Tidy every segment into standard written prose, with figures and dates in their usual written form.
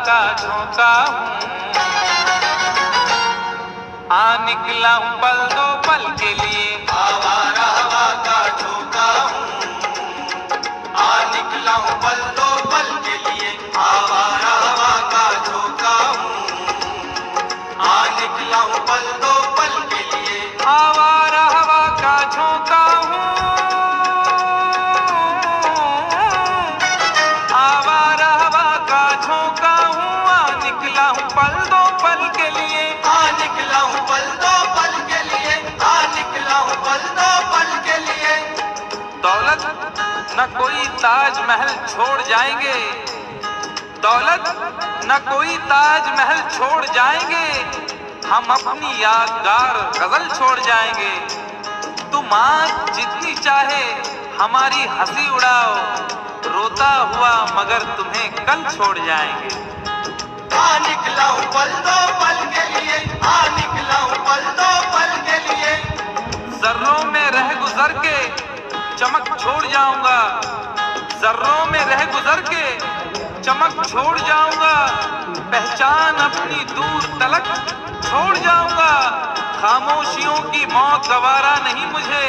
का झोंका हूँ, आ निकला हूँ पल दो पल के लिए। आवारा हवा का झोंका हूँ, आ निकला हूँ पल दो पल के लिए। आवारा हवा का झोंका हूँ, आ निकला हूँ पल दो पल के लिए। आवारा हवा का झोंका हूँ, आवारा हवा का झोंका हूँ, आ निकला हूँ पल दो पल के लिए। आ निकला हूँ पल दो पल के लिए, आ निकला हूँ पल दो पल के लिए। दौलत न कोई ताजमहल छोड़ जाएंगे, दौलत न कोई ताजमहल छोड़ जाएंगे, हम अपनी यादगार गजल छोड़ जाएंगे। तुम आज जितनी चाहे हमारी हंसी उड़ाओ, रोता हुआ मगर तुम्हें कल छोड़ जाएंगे। आ निकला हूँ पल दो पल के लिए, आ निकला हूँ पल दो पल के लिए। जर्रों में रह गुजर के चमक छोड़ जाऊंगा, जर्रों में रह गुजर के चमक छोड़ जाऊंगा, पहचान अपनी दूर तलक छोड़ जाऊंगा। खामोशियों की मौत गवारा नहीं मुझे,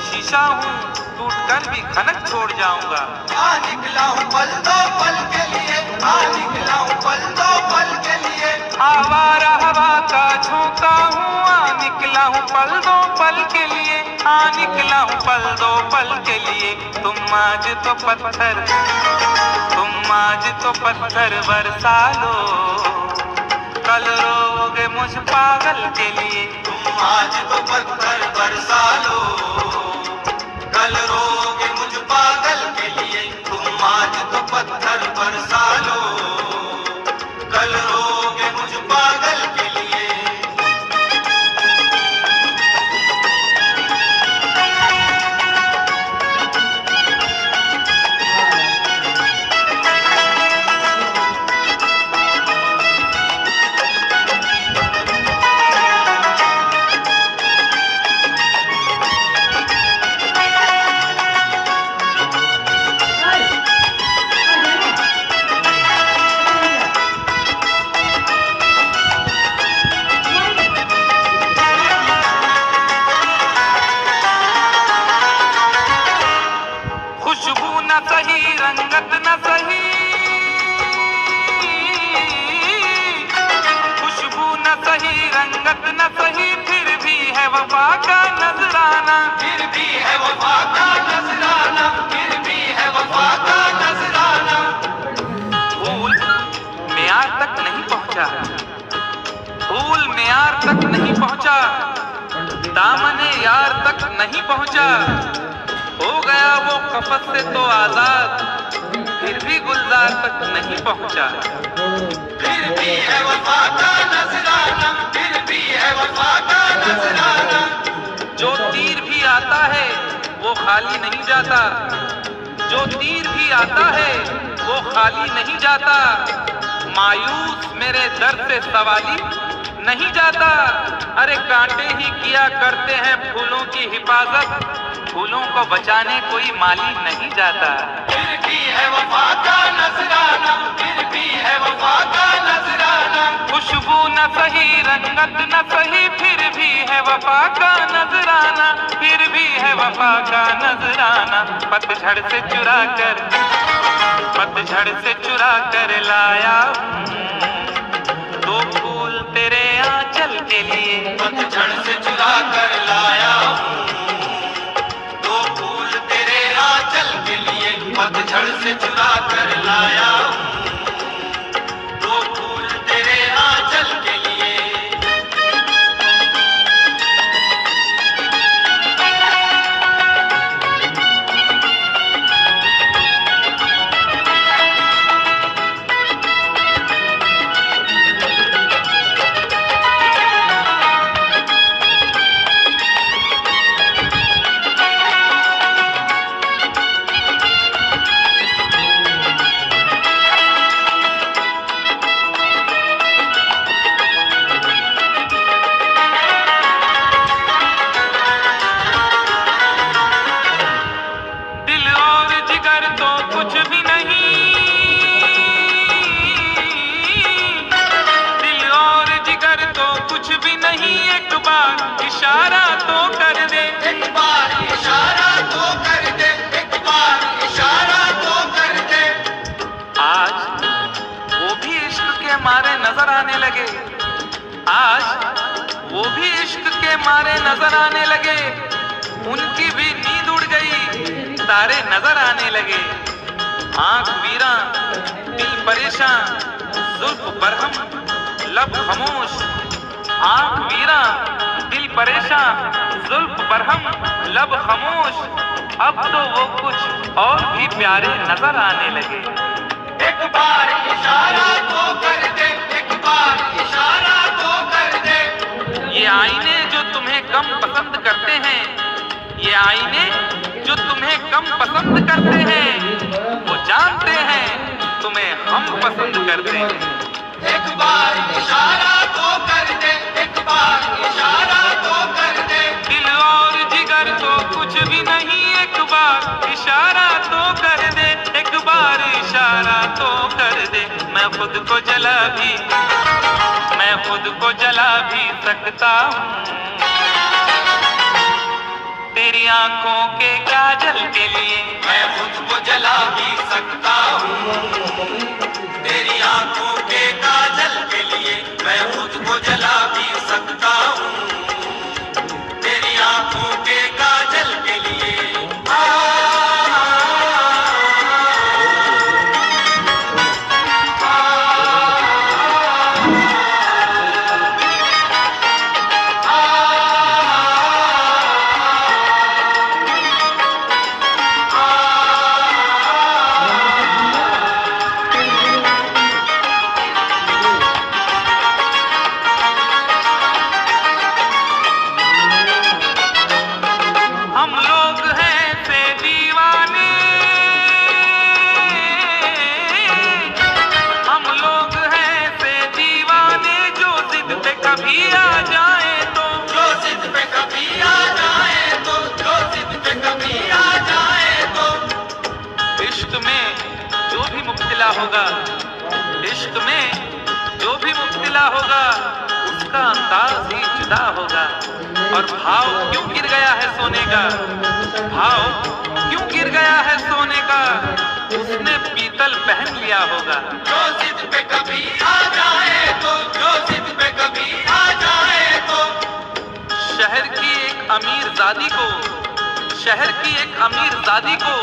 शीशा हूँ टूटकर भी खनक छोड़ जाऊंगा। आ निकला हूँ पल दो पल के लिए, आ निकला हूँ पल दो पल के लिए। आवारा हवा का झोंका हूँ, आ निकला हूँ पल दो पल के लिए, आ निकला हूँ पल दो पल के लिए। तुम आज तो पत्थर बरसा लो, कल रोगे मुझ पागल के लिए। तुम आज तो पत्थर बरसा लो, कल रोगे मुझ पागल के लिए। तुम आज तो पत्थर बरसा लो, कल रोगे मुझ पागल के लिए। खुशबू न सही रंगत न सही, खुशबू न सही रंगत न सही, फिर भी है वफा का नजराना। फिर भी है वफा का नजराना, फिर भी है वफा का नजराना। फूल मियार तक नहीं पहुंचा, फूल मियार तक नहीं पहुंचा, दामने यार तक नहीं पहुंचा, हो गया वो कफस से तो आजाद, फिर भी गुलजार तक नहीं पहुंचा। फिर भी है वफा का नजराना, फिर भी है वफा का नजराना। जो तीर भी आता है वो खाली नहीं जाता, जो तीर भी आता है वो खाली नहीं जाता, मायूस मेरे दर्द से सवाली नहीं जाता। अरे कांटे ही किया करते हैं फूलों की हिफाजत, फूलों को बचाने कोई माली नहीं जाता। फिर भी है वफा का नजराना, फिर भी है वफा का नजराना। खुशबू न सही रंगत न सही, फिर भी है वफा का नजराना, फिर भी है वफा का नजराना। पतझड़ से चुरा कर लाया हूँ, दो फूल तेरे आंचल के लिए। पतझड़ से चुरा कर लाया हूँ, दो फूल तेरे आंचल के लिए। पतझड़ से चुरा कर लाया हूँ, दो फूल तेरे आंचल के लिए। इश्क के मारे नजर आने लगे, आज वो भी इश्क के मारे नजर आने लगे। उनकी भी नींद उड़ गई, तारे नजर आने लगे। आंख वीरा दिल परेशान, जुल्फ बरहम लब खामोश। आंख वीरा दिल परेशान, जुल्फ बरहम लब खामोश। अब तो वो कुछ और भी प्यारे नजर आने लगे। एक बार इशारा तो कर दे, एक बार इशारा तो कर दे। ये आईने जो तुम्हें कम पसंद करते हैं, ये आईने जो तुम्हें कम पसंद करते हैं, वो जानते हैं तुम्हें हम पसंद करते हैं। एक बार इशारा तो कर दे, एक बार इशारा तो कर दे। दिल और जिगर तो कुछ भी नहीं, एक बार इशारा तो कर दे, एक बार इशारा तो कर दे। मैं खुद को जला भी सकता हूँ तेरी आंखों के काजल के लिए। मैं खुद को जला भी सकता हूँ तेरी आंखों के काजल के लिए। मैं खुद को जला भी सकता हूँ तेरी आंखों के काजल के लिए। इश्क में जो भी मुब्तला होगा उसका अंदाज ही जुदा होगा। और भाव क्यों गिर गया है सोने का, भाव क्यों गिर गया है सोने का, उसने पीतल पहन लिया होगा। जो जिद पे कभी आ जाए तो, जो जिद पे कभी आ जाए तो। शहर की एक अमीर जादी को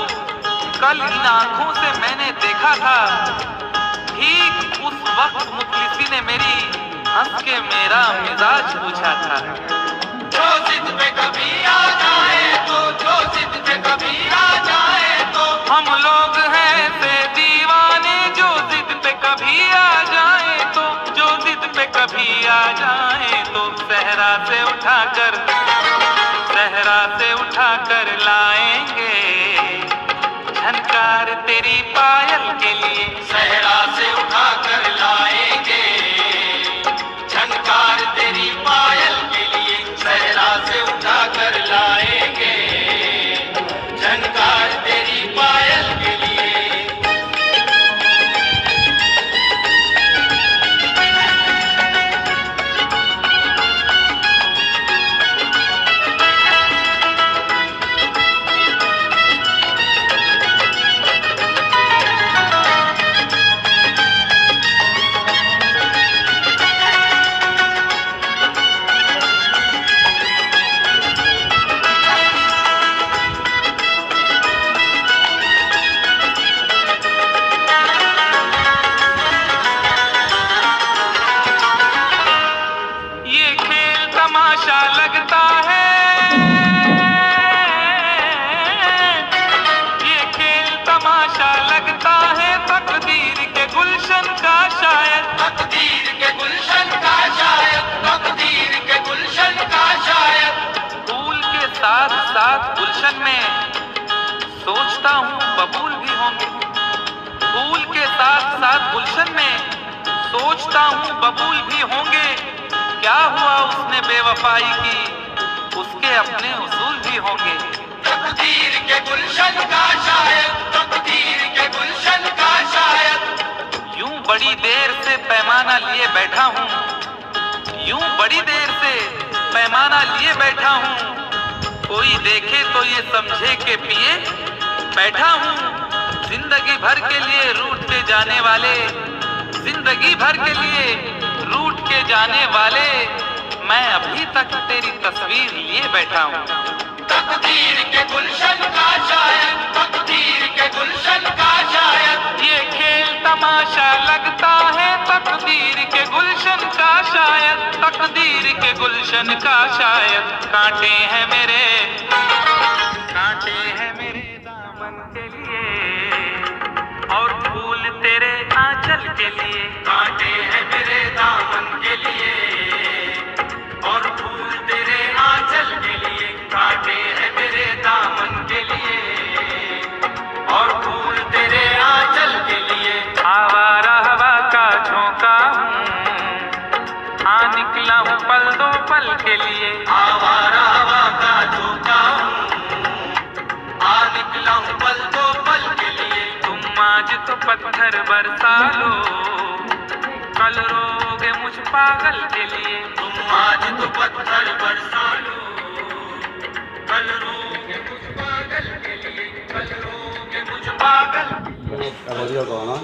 कल इन आंखों से मैंने देखा था। ठीक उस वक्त मुखलिसी ने मेरी हंस के मेरा मिजाज पूछा था। जो जिद पे कभी आ जाए तो, जो जिद पे कभी आ जाए तो। हम लोग हैं से दीवाने, जो जिद पे कभी आ जाए तो, जो जिद पे कभी आ जाए तो। सहरा से उठाकर लाएंगे झनकार तेरी पायल के लिए। सहरा से उठाकर लाएंगे झनकार तेरी पायल के लिए। सहरा से उठाकर लाएंगे झनकार तेरी पायल के लिए। साथ गुलशन में सोचता हूँ बबूल भी होंगे। फूल के साथ साथ गुलशन में सोचता हूँ बबूल भी होंगे। क्या हुआ उसने बेवफाई की, उसके अपने उसूल भी होंगे। तकदीर के गुलशन का शायद, तकदीर के गुलशन का शायद। यूं बड़ी देर से पैमाना लिए बैठा हूँ, यूं बड़ी देर से पैमाना लिए बैठा हूँ। कोई देखे तो ये समझे के पिए बैठा हूँ। जिंदगी भर के लिए रूठ के जाने वाले जिंदगी भर के लिए रूठ के जाने वाले, मैं अभी तक तेरी तस्वीर लिए बैठा हूँ। तकदीर के गुलशन का शायद, तकदीर के गुलशन का शायद, ये खेल तमाशा लगता है तकदीर के गुलशन का शायद, तकदीर के गुलशन का शायद। कांटे हैं मेरे दामन के लिए और फूल तेरे आंचल के लिए। कांटे हैं मेरे दामन के लिए और फूल तेरे आंचल के लिए। कांटे हैं मेरे दामन के लिए और फूल तेरे आंचल के लिए। आवारा हवा का झोंका हूँ, आ निकला हूँ पल दो पल के लिए। आवारा हवा का झोंका हूँ, आ निकला हूँ पल दो पल के लिए। तुम आज तो पत्थर बरसा लो, कल रोगे मुझ पागल के लिए। तुम आज तो पत्थर बरसा लो, कल रोगे मुझ पागल के लिए। कल रोगे मुझ पागल। Caballería, ¿no?